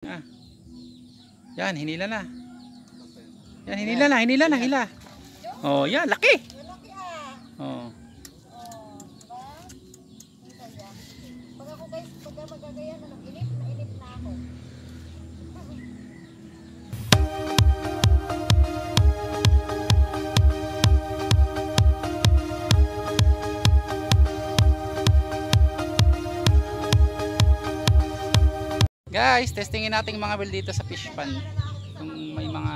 Ah. Yan, hinila na. Yan, hinila na, hila. Oh, yan, laki. Oh. Pag ako guys, pag magagaya na inip na ako. Guys, testingin natin mga bel dito sa fish pond. Kung may mga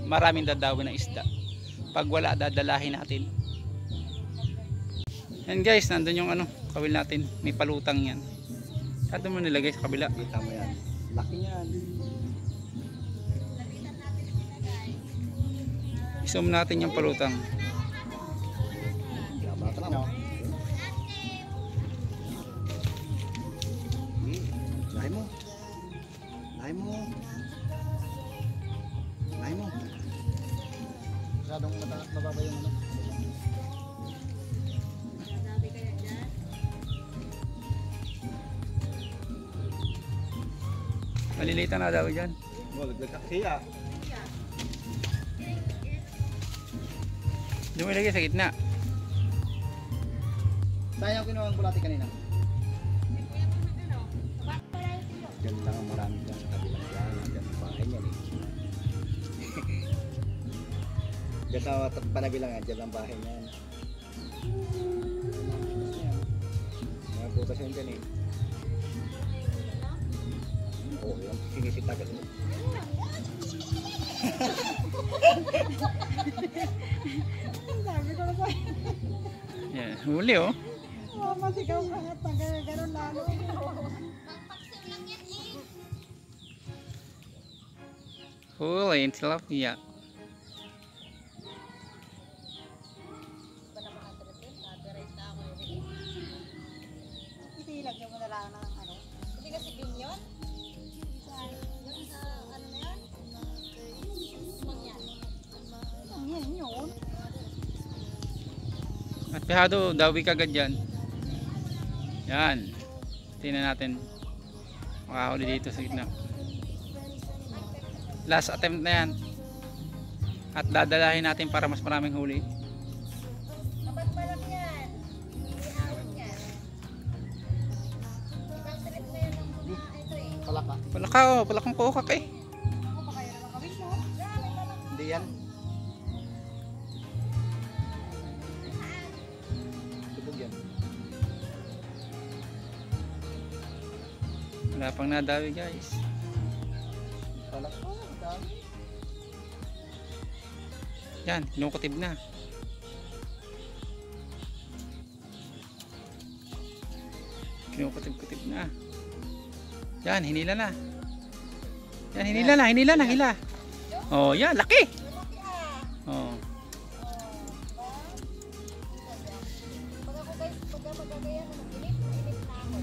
maraming dadawin na isda. Pag wala, dadalahin natin. Yan guys, nandun yung kawil natin. May palutang yan. Saan mo nilagay sa kabila? Kita mo yan. Laki yan. I-zoom natin yung palutang. Gama ka lang. Lahi mo. Lahi mo. Lahi mo. Masyadong mababa yung Malilitan na daw dyan. Laglag ka siya. Doon mo ilagay sa gitna. Sayang kinuha ang bulati kanina. Diyan lang ang marami dyan sa kabilang dyan. Diyan ang bahay niyan eh. Diyan sa panabilang yan. Diyan ang bahay niyan. Mga butas yan dyan eh. Oo, yung sinisita ka dyan. Sabi ko na ba? Yan, huli oh. Masigaw ka nga taga gano'n lalo. Huli, tilapia. Ilagyan mo na lang ng ano. Hindi kasi binyon. Yung sa ano na yun? Yan yun. At pihado, dawi kagad dyan. Yan. Tingnan natin. Makahuli dito sa gitna. Last attempt na yan. At dadalahin natin para mas maraming huli. Kapag malaki yan, ihawin yan. Ibang trip na yan ng mga ito eh. Palaka. Palaka oh, palakang kukak eh. Ako pa kaya naman kawin mo. Grabe ka lang. Hindi yan. Tubog yan. Wala pang nadawi guys. Palaka. Dami. Yan, kinukutib na. Kinukutib-kutib na. Yan, hinila na. Yan, hinila na, hila. Oh, yan, laki. Oh. Pag ako guys, pag magagaya na inip na ako.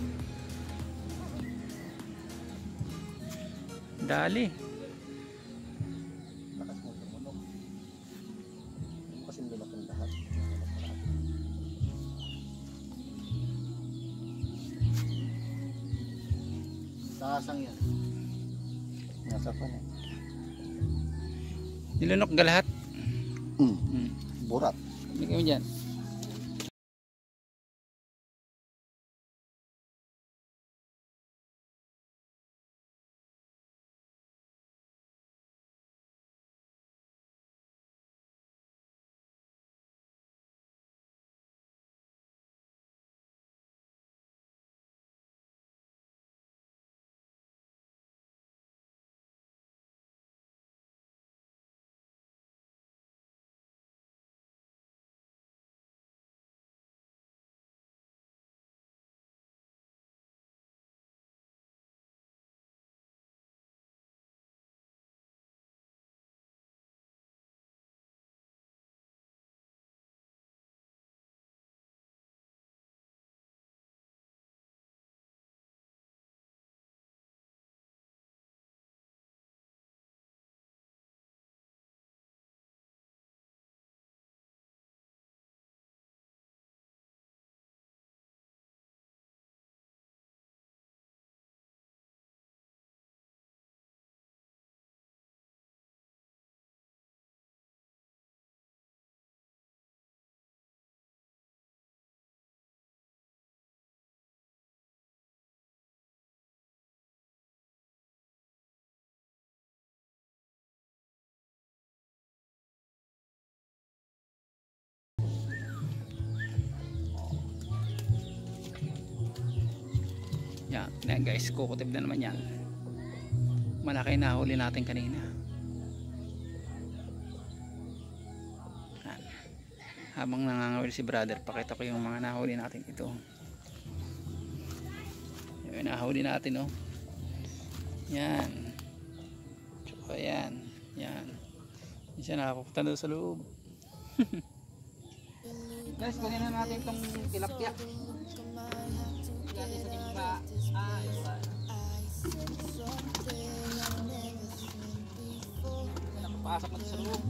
Dali. Lakas mo tumunog. Kasing lumaki lahat. Sasang yan. Nasa pa niya. Nilunok ka lahat. Burat. Bigyan mo dyan. Yan guys, kukutib na naman yan. Malaki na huli natin kanina. Yan. Habang nangangawil si brother, pakita ko yung mga nahuli natin ito. Yung nahuli natin, oh. Yan. So, ayan. Yan. Yan siya nakapunta doon sa loob. Guys, kunin na natin itong tilapia. Natin sa timba. Isa. Nakapasok na sa loob.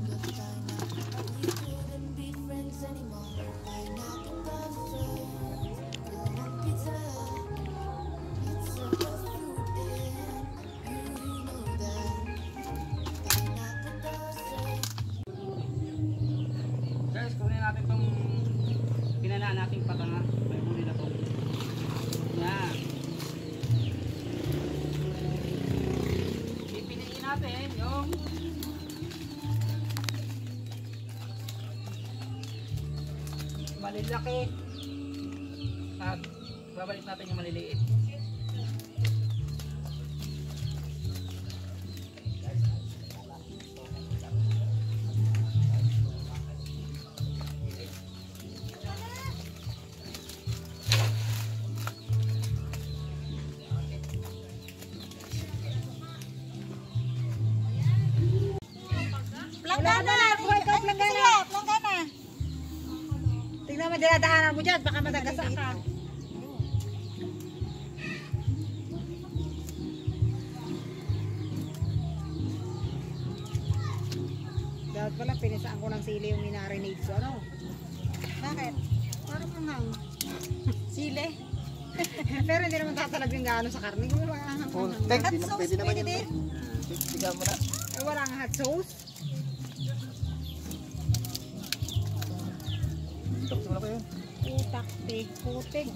Guys, kunin natin itong pinana nating patanga. May huli na to. Yan. Pipiliin natin yung malilaki at babalik natin yung maliliit. Planggana! Buhay ka planggana! Planggana! Tingnan mo, dinadahanan mo dyan, baka madagasa ka. Dapat pala, pinisaan ko ng sili yung minarinade ko, ano? Bakit? Parang manghang. Sili? Pero hindi naman tatalab yung gaano sa karne. Kung wala ang hot sauce, pwede naman yun. Tiga mo na. Eh, wala ang hot sauce. Tapos mo na kayo. Putak, putik.